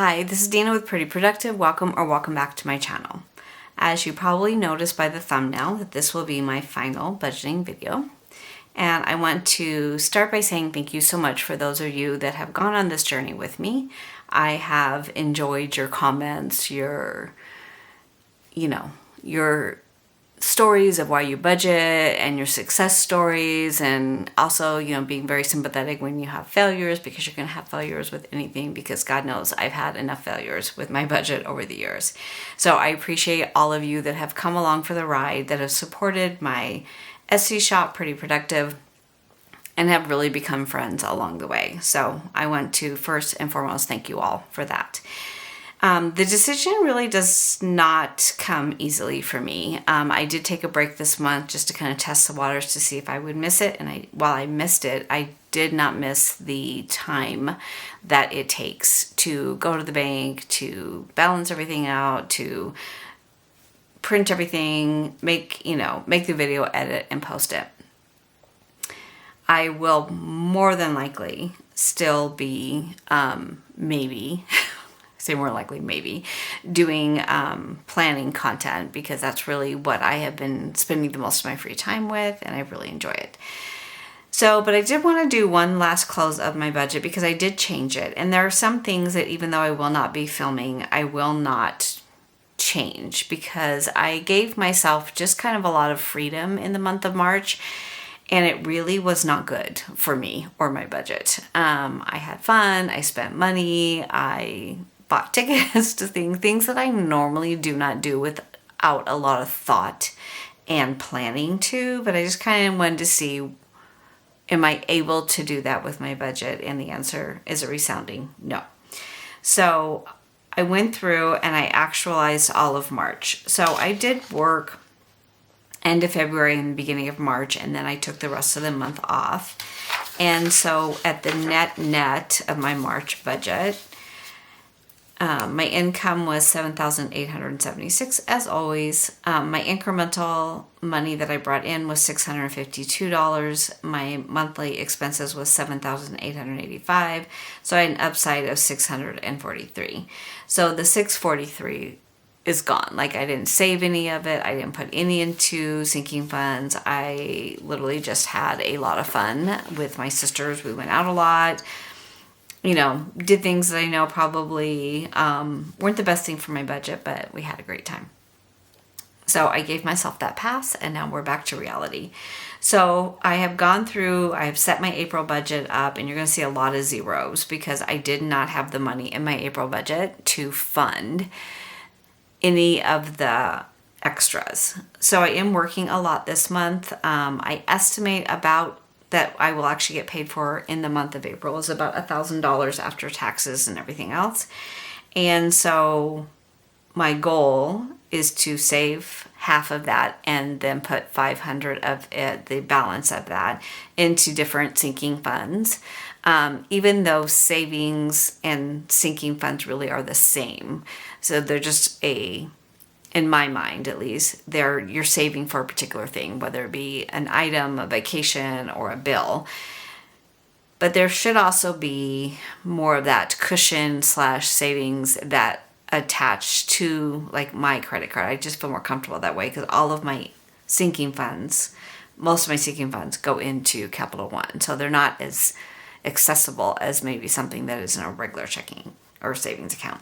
Hi, this is Dana with Pretty Productive. Welcome back to my channel. As you probably noticed by the thumbnail that this will be my final budgeting video. And I want to start by saying thank you so much for those of you that have gone on this journey with me. I have enjoyed your comments, your stories of why you budget and your success stories, and also, being very sympathetic when you have failures, because you're going to have failures with anything, because God knows I've had enough failures with my budget over the years. So I appreciate all of you that have come along for the ride, that have supported my Etsy shop, Pretty Productive, and have really become friends along the way. So I want to first and foremost thank you all for that. The decision really does not come easily for me. I did take a break this month just to kind of test the waters to see if I would miss it. And while I missed it, I did not miss the time that it takes to go to the bank, to balance everything out, to print everything, make the video, edit, and post it. I will more than likely still be, maybe doing planning content, because that's really what I have been spending the most of my free time with, and I really enjoy it. So, but I did want to do one last close of my budget, because I did change it. And there are some things that, even though I will not be filming, I will not change, because I gave myself just kind of a lot of freedom in the month of March, and it really was not good for me or my budget. I had fun, I spent money, I bought tickets to things that I normally do not do without a lot of thought and planning to, but I just kind of wanted to see, am I able to do that with my budget? And the answer is a resounding no. So I went through and I actualized all of March. So I did work end of February and beginning of March, and then I took the rest of the month off. And so at the net of my March budget, my income was $7,876, as always. My incremental money that I brought in was $652. My monthly expenses was $7,885. So I had an upside of $643. So the $643 is gone. Like, I didn't save any of it. I didn't put any into sinking funds. I literally just had a lot of fun with my sisters. We went out a lot. Did things that I know probably weren't the best thing for my budget, but we had a great time. So I gave myself that pass, and now we're back to reality. So I have set my April budget up, and you're going to see a lot of zeros, because I did not have the money in my April budget to fund any of the extras. So I am working a lot this month. I estimate about that I will actually get paid for in the month of April is about $1,000 after taxes and everything else. And so my goal is to save half of that and then put 500 of it, the balance of that, into different sinking funds. Even though savings and sinking funds really are the same. So they're just in my mind at least, you're saving for a particular thing, whether it be an item, a vacation, or a bill. But there should also be more of that cushion / savings that attach to, like, my credit card. I just feel more comfortable that way, because all of my sinking funds, most of my sinking funds go into Capital One. So they're not as accessible as maybe something that is in a regular checking or savings account.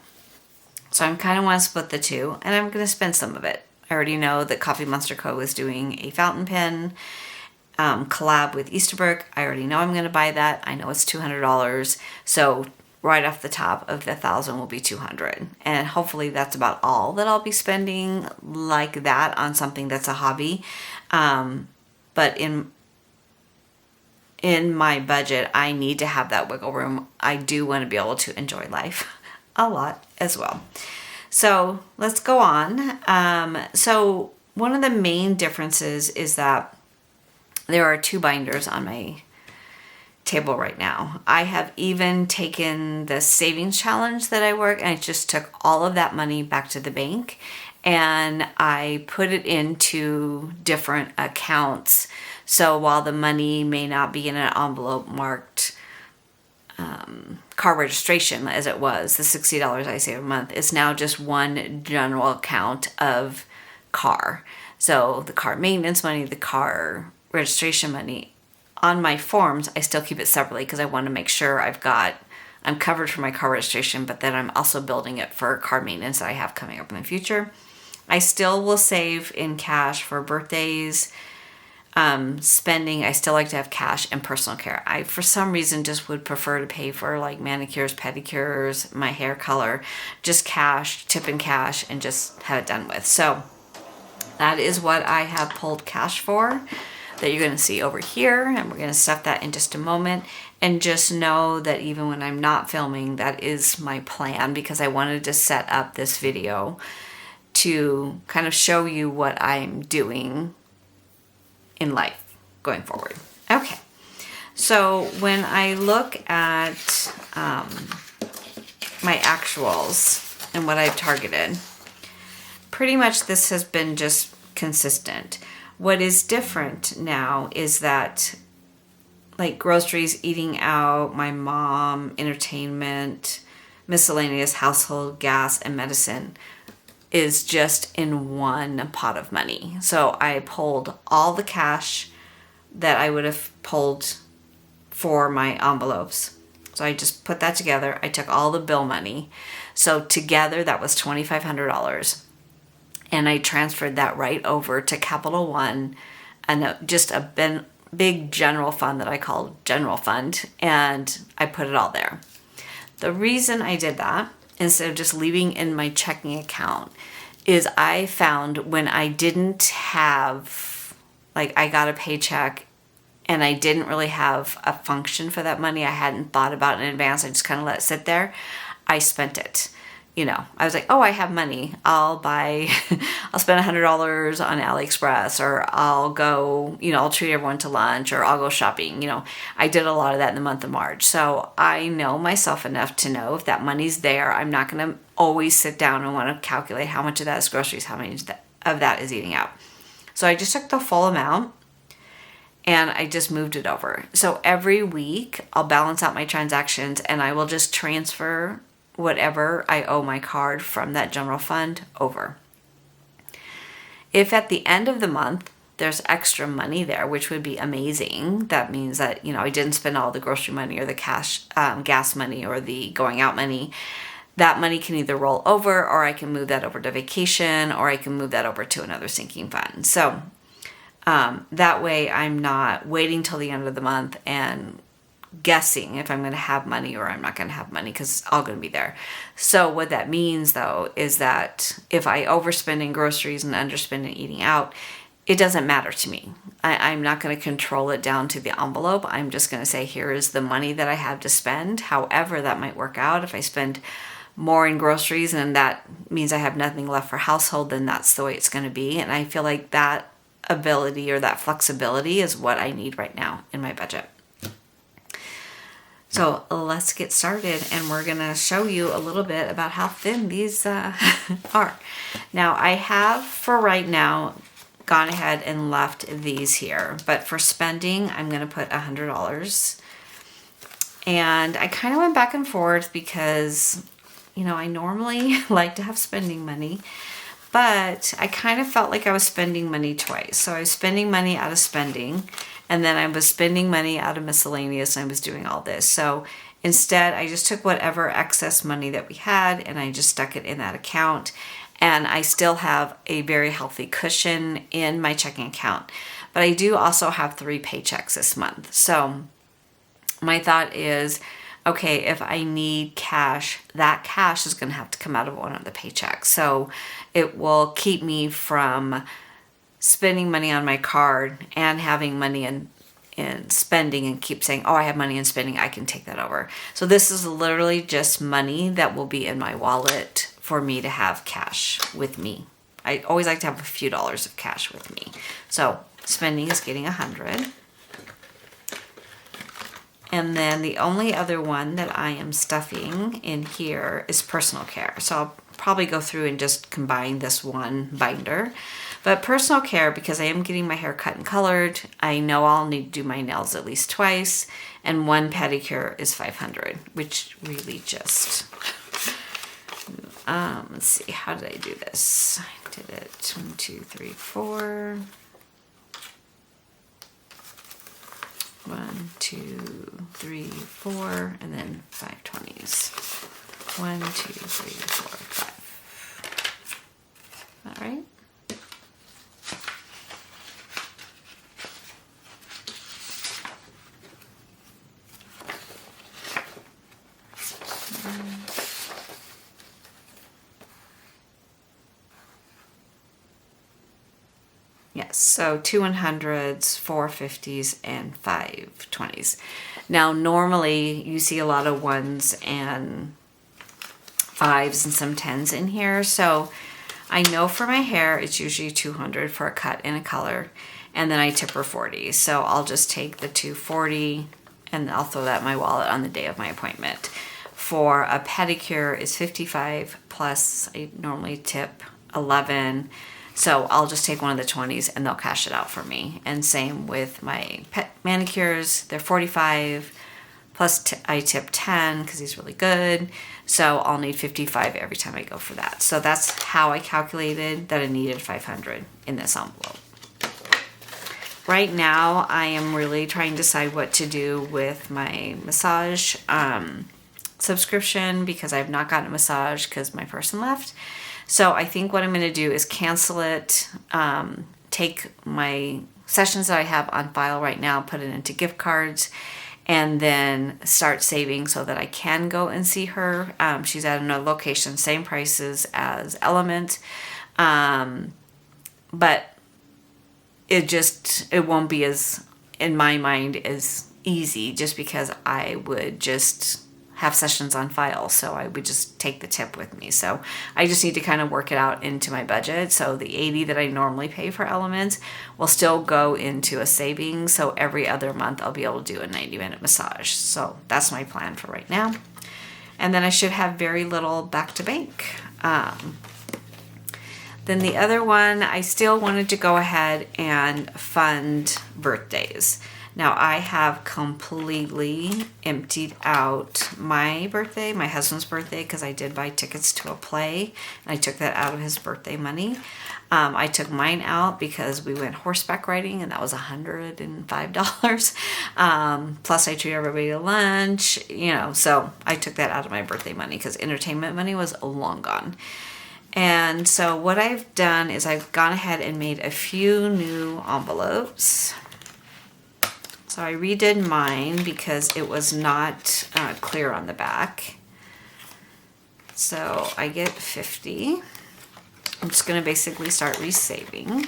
So I kind of want to split the two, and I'm going to spend some of it. I already know that Coffee Monster Co. is doing a fountain pen collab with Easterbrook. I already know I'm going to buy that. I know it's $200. So right off the top of the $1,000 will be $200. And hopefully that's about all that I'll be spending like that on something that's a hobby. But in my budget, I need to have that wiggle room. I do want to be able to enjoy life a lot as well. So let's go on. So one of the main differences is that there are 2 binders on my table right now. I have even taken the savings challenge that I work, and I just took all of that money back to the bank, and I put it into different accounts. So while the money may not be in an envelope marked car registration as it was, the $60 I save a month. It's now just one general account of car. So the car maintenance money, the car registration money. On my forms, I still keep it separately because I want to make sure I'm covered for my car registration, but then I'm also building it for car maintenance that I have coming up in the future. I still will save in cash for birthdays, spending. I still like to have cash and personal care. I, for some reason, just would prefer to pay for like manicures, pedicures, my hair color, just cash, tip in cash, and just have it done with. So that is what I have pulled cash for that you're going to see over here. And we're going to stuff that in just a moment. And just know that even when I'm not filming, that is my plan, because I wanted to set up this video to kind of show you what I'm doing in life going forward. Okay, so when I look at my actuals and what I've targeted, pretty much this has been just consistent. What is different now is that, like groceries, eating out, my mom, entertainment, miscellaneous, household, gas, and medicine is just in one pot of money. So I pulled all the cash that I would have pulled for my envelopes. So I just put that together. I took all the bill money. So together that was $2,500. And I transferred that right over to Capital One, and just a big general fund that I call general fund, and I put it all there. The reason I did that, instead of just leaving in my checking account, is I found when I didn't have, like I got a paycheck and I didn't really have a function for that money, I hadn't thought about it in advance, I just kind of let it sit there, I spent it. You know, I was like, oh, I have money. I'll spend $100 on AliExpress, or I'll go, I'll treat everyone to lunch, or I'll go shopping. I did a lot of that in the month of March. So I know myself enough to know if that money's there, I'm not going to always sit down and want to calculate how much of that is groceries, how much of that is eating out. So I just took the full amount and I just moved it over. So every week I'll balance out my transactions and I will just transfer whatever I owe my card from that general fund over. If at the end of the month there's extra money there, which would be amazing, that means that, I didn't spend all the grocery money or the cash, gas money or the going out money. That money can either roll over, or I can move that over to vacation, or I can move that over to another sinking fund. So that way I'm not waiting till the end of the month and guessing if I'm going to have money or I'm not going to have money, because it's all going to be there. So what that means though is that if I overspend in groceries and underspend in eating out, it doesn't matter to me. I'm not going to control it down to the envelope. I'm just going to say, here is the money that I have to spend. However that might work out. If I spend more in groceries and that means I have nothing left for household, then that's the way it's going to be. And I feel like that ability or that flexibility is what I need right now in my budget. So let's get started, and we're going to show you a little bit about how thin these are. Now, I have, for right now, gone ahead and left these here. But for spending, I'm going to put $100. And I kind of went back and forth because, I normally like to have spending money. But I kind of felt like I was spending money twice. So I was spending money out of spending, and then I was spending money out of miscellaneous, and I was doing all this. So instead, I just took whatever excess money that we had, and I just stuck it in that account. And I still have a very healthy cushion in my checking account. But I do also have 3 paychecks this month. So my thought is, okay, if I need cash, that cash is going to have to come out of one of the paychecks. So it will keep me from spending money on my card and having money in spending and keep saying, oh, I have money in spending, I can take that over. So this is literally just money that will be in my wallet for me to have cash with me. I always like to have a few dollars of cash with me. So spending is getting 100. And then the only other one that I am stuffing in here is personal care. So I'll probably go through and just combine this one binder. But personal care, because I am getting my hair cut and colored, I know I'll need to do my nails at least twice, and one pedicure is $500, which really just, let's see, how did I do this? I did it 1, 2, 3, 4. 1, 2, 3, 4, and then 5 20s. 1, 2, 3, 4, 5. All right. Yes, so 2 100s, 4 50s, and 5 20s. Now, normally you see a lot of 1s and 5s and some 10s in here. So I know for my hair, it's usually 200 for a cut and a color. And then I tip her 40. So I'll just take the 240 and I'll throw that in my wallet on the day of my appointment. For a pedicure, it's 55 plus I normally tip 11. So I'll just take one of the 20s and they'll cash it out for me. And same with my pet manicures. They're 45 plus I tip 10 because he's really good. So I'll need 55 every time I go for that. So that's how I calculated that I needed 500 in this envelope. Right now, I am really trying to decide what to do with my massage subscription because I've not gotten a massage because my person left. So I think what I'm going to do is cancel it, take my sessions that I have on file right now, put it into gift cards, and then start saving so that I can go and see her. She's at another location, same prices as Element, but it won't be as, in my mind, as easy just because I would just have sessions on file. So I would just take the tip with me. So I just need to kind of work it out into my budget. So the $80 that I normally pay for Elements will still go into a savings. So every other month I'll be able to do a 90-minute massage. So that's my plan for right now. And then I should have very little back to bank. Then the other one, I still wanted to go ahead and fund birthdays. Now I have completely emptied out my birthday, my husband's birthday, because I did buy tickets to a play, and I took that out of his birthday money. I took mine out because we went horseback riding, and that was $105. Plus I treat everybody to lunch, so I took that out of my birthday money because entertainment money was long gone. And so what I've done is I've gone ahead and made a few new envelopes. So I redid mine because it was not clear on the back. So I get 50. I'm just going to basically start resaving.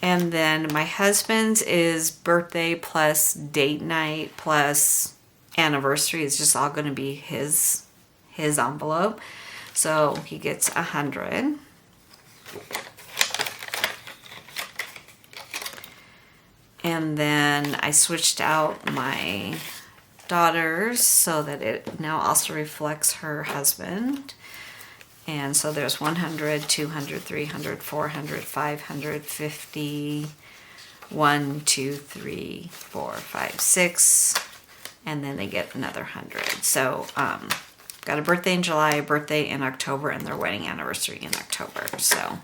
And then my husband's is birthday plus date night plus anniversary. It's just all going to be his envelope. So he gets 100. And then I switched out my daughter's so that it now also reflects her husband. And so there's 100, 200, 300, 400, 550, 1, 2, 3, 4, 5, 6, and then they get another 100. So got a birthday in July, a birthday in October, and their wedding anniversary in October. So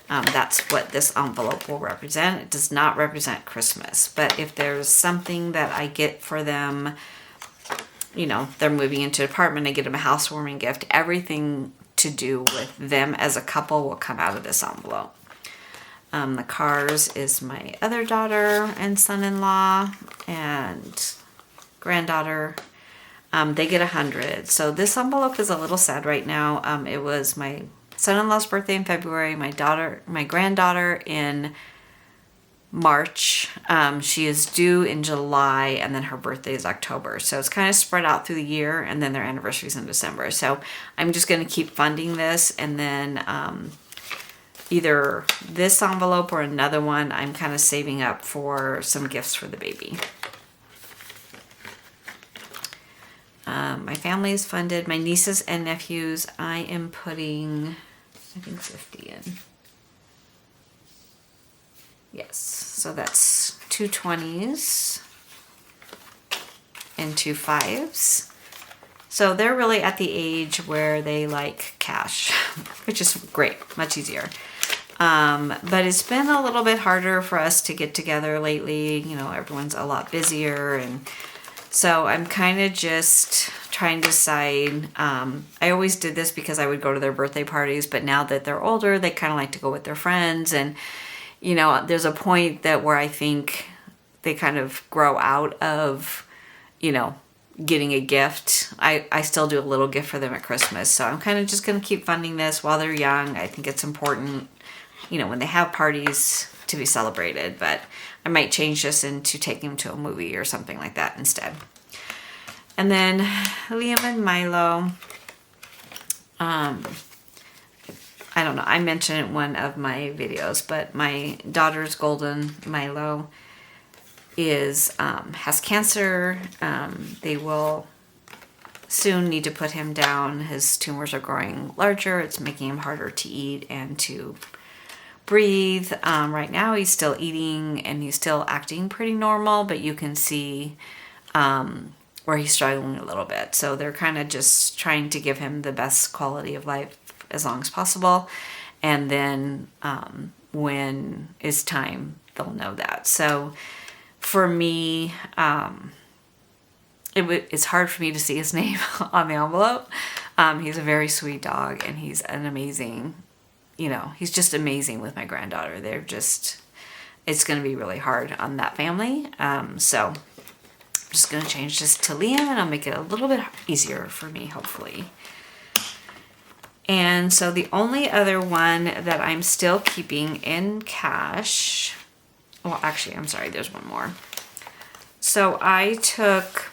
that's what this envelope will represent. It does not represent Christmas, but if there's something that I get for them, they're moving into an apartment, I get them a housewarming gift, everything to do with them as a couple will come out of this envelope. The cars is my other daughter and son-in-law and granddaughter. They get 100. So this envelope is a little sad right now. It was my son-in-law's birthday in February, my granddaughter in March. She is due in July, and then her birthday is October. So it's kind of spread out through the year, and then their anniversary is in December. So I'm just going to keep funding this, and then either this envelope or another one, I'm kind of saving up for some gifts for the baby. My family is funded. My nieces and nephews, I am putting I think 50 in. Yes, so that's 2 20s and 2 5s. So they're really at the age where they like cash, which is great, much easier. But it's been a little bit harder for us to get together lately. You know, everyone's a lot busier, and so I'm kind of just trying to decide. I always did this because I would go to their birthday parties, but now that they're older, they kind of like to go with their friends. And, you know, there's a point that where I think they kind of grow out of, you know, getting a gift. I still do a little gift for them at Christmas. So I'm kind of just going to keep funding this while they're young. I think it's important, you know, when they have parties to be celebrated, but I might change this into taking them to a movie or something like that instead. And then Liam and Milo, I don't know, I mentioned it in one of my videos, but my daughter's golden Milo is has cancer. They will soon need to put him down. His tumors are growing larger. It's making him harder to eat and to breathe. Right now he's still eating and he's still acting pretty normal, but you can see where he's struggling a little bit. So they're kind of just trying to give him the best quality of life as long as possible. And then when it's time, they'll know that. So for me, it's hard for me to see his name on the envelope. He's a very sweet dog, and he's an amazing, you know, he's just amazing with my granddaughter. They're just, it's going to be really hard on that family. So I'm just going to change this to Liam, and I'll make it a little bit easier for me, hopefully. And so the only other one that I'm still keeping in cash, well, actually, I'm sorry, there's one more. So I took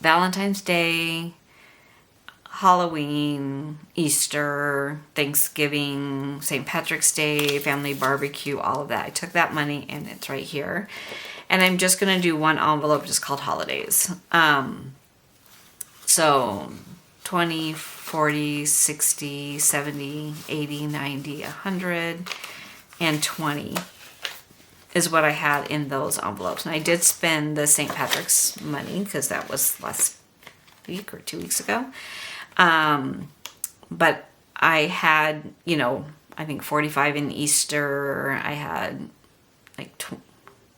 Valentine's Day, Halloween, Easter, Thanksgiving, St. Patrick's Day, family barbecue, all of that. I took that money and it's right here. And I'm just going to do one envelope just called holidays. So 20, 40, 60, 70, 80, 90, 100, and 20 is what I had in those envelopes. And I did spend the St. Patrick's money because that was last week or 2 weeks ago. But I had, you know, I think 45 in Easter. I had like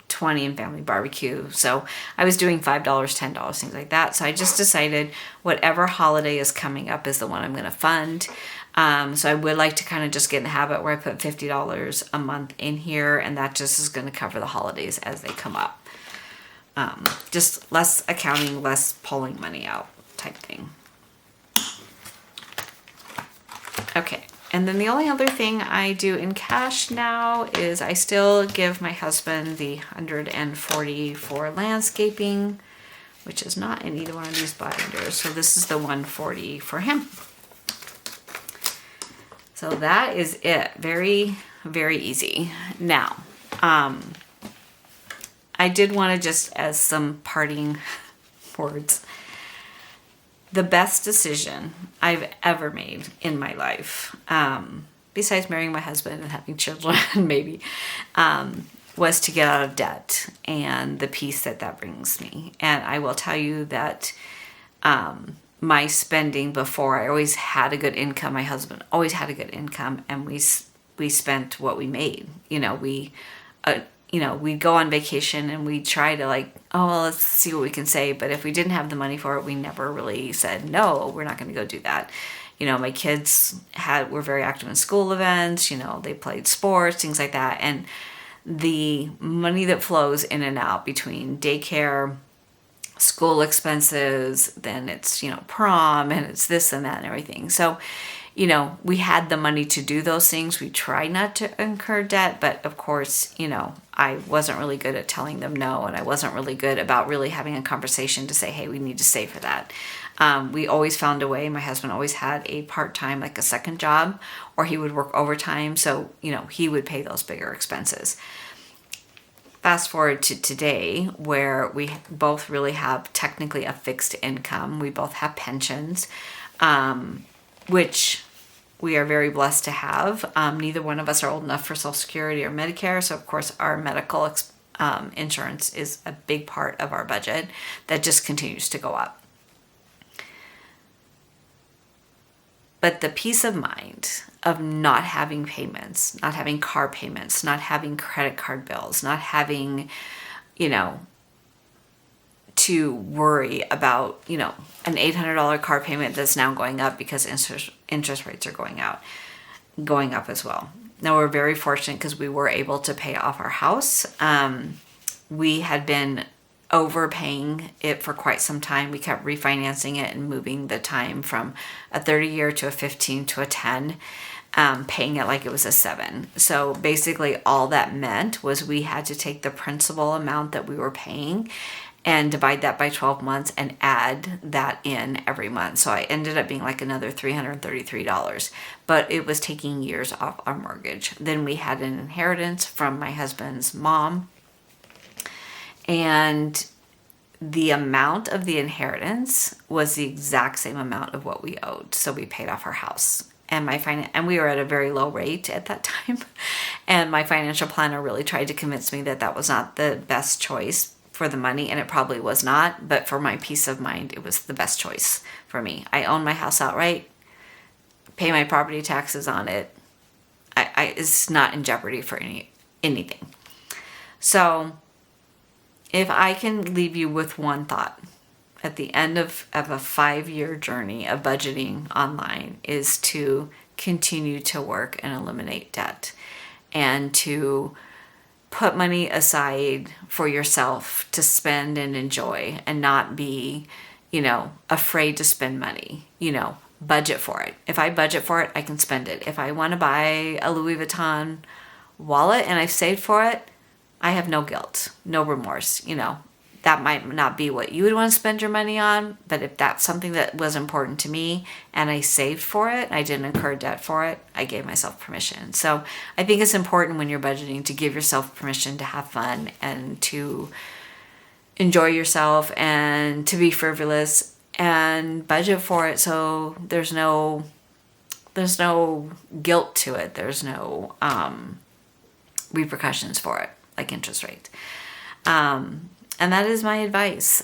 20 in family barbecue. So I was doing $5, $10, things like that. So I just decided whatever holiday is coming up is the one I'm going to fund. So I would like to kind of just get in the habit where I put $50 a month in here, and that just is going to cover the holidays as they come up. Just less accounting, less pulling money out type thing. Okay. And then the only other thing I do in cash now is I still give my husband the 140 for landscaping, which is not in either one of these binders. So this is the 140 for him. So that is it. Very, very easy. Now, I did want to just, as some parting words, the best decision I've ever made in my life, besides marrying my husband and having children, maybe, was to get out of debt and the peace that that brings me. And I will tell you that my spending before, I always had a good income. My husband always had a good income, and we spent what we made. You know, we'd go on vacation and we'd try to like, oh, well, let's see what we can save. But if we didn't have the money for it, we never really said, no, we're not going to go do that. You know, my kids were very active in school events. You know, they played sports, things like that. And the money that flows in and out between daycare, school expenses, then it's, you know, prom, and it's this and that and everything. So, you know, we had the money to do those things. We tried not to incur debt, but of course, you know, I wasn't really good at telling them no, and I wasn't really good about really having a conversation to say, hey, we need to save for that. We always found a way. My husband always had a part-time, like a second job, or he would work overtime. So, you know, he would pay those bigger expenses. Fast forward to today, where we both really have technically a fixed income. We both have pensions, which we are very blessed to have. Neither one of us are old enough for Social Security or Medicare, so of course our medical insurance is a big part of our budget that just continues to go up. But the peace of mind of not having payments, not having car payments, not having credit card bills, not having, to worry about, an $800 car payment that's now going up because interest rates are going up as well. Now, we're very fortunate because we were able to pay off our house. We had been overpaying it for quite some time. We kept refinancing it and moving the time from a 30-year to a 15 to a 10, paying it like it was a 7. So basically all that meant was we had to take the principal amount that we were paying and divide that by 12 months and add that in every month. So I ended up being like another $333, but it was taking years off our mortgage. Then we had an inheritance from my husband's mom, and the amount of the inheritance was the exact same amount of what we owed. So we paid off our house. And and we were at a very low rate at that time. And my financial planner really tried to convince me that that was not the best choice for the money, and it probably was not, but for my peace of mind, it was the best choice for me. I own my house outright, pay my property taxes on it. It's not in jeopardy for anything. So if I can leave you with one thought at the end of a 5-year journey of budgeting online, is to continue to work and eliminate debt, and to put money aside for yourself to spend and enjoy, and not be, afraid to spend money. Budget for it. If I budget for it, I can spend it. If I want to buy a Louis Vuitton wallet and I've saved for it, I have no guilt, no remorse. That might not be what you would want to spend your money on, but if that's something that was important to me and I saved for it, I didn't incur debt for it, I gave myself permission. So I think it's important when you're budgeting to give yourself permission to have fun and to enjoy yourself and to be frivolous and budget for it. So there's no guilt to it. There's no repercussions for it, like interest rate. And that is my advice.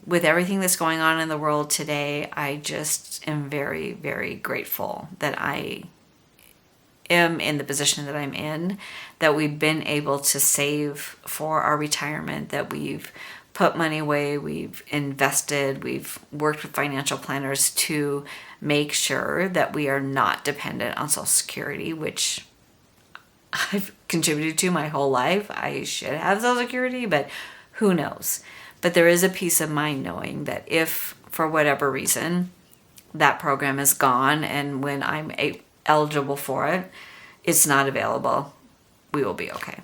With everything that's going on in the world today, I just am very, very grateful that I am in the position that I'm in, that we've been able to save for our retirement, that we've put money away, we've invested, we've worked with financial planners to make sure that we are not dependent on Social Security, which I've contributed to my whole life. I should have Social Security, but who knows? But there is a peace of mind knowing that if, for whatever reason, that program is gone and when I'm eligible for it, it's not available, we will be okay.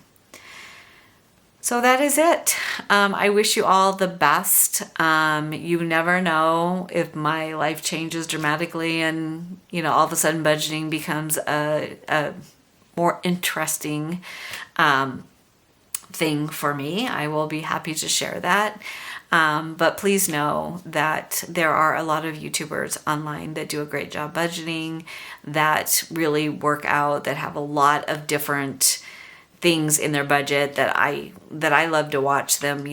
So that is it. I wish you all the best. You never know if my life changes dramatically and, all of a sudden budgeting becomes a more interesting thing for me. I will be happy to share that. But please know that there are a lot of YouTubers online that do a great job budgeting, that really work out, that have a lot of different things in their budget that I love to watch them,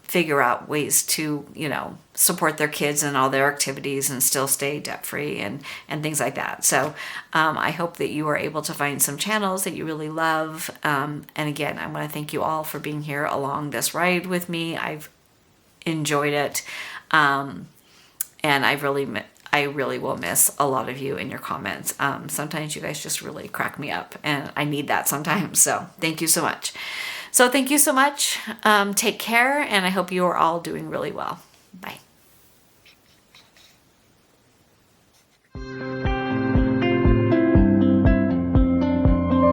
figure out ways to, support their kids and all their activities and still stay debt free and things like that. So I hope that you are able to find some channels that you really love. And again, I want to thank you all for being here along this ride with me. I've enjoyed it. And I really will miss a lot of you in your comments. Sometimes you guys just really crack me up and I need that sometimes. So thank you so much. Take care, and I hope you are all doing really well. Bye.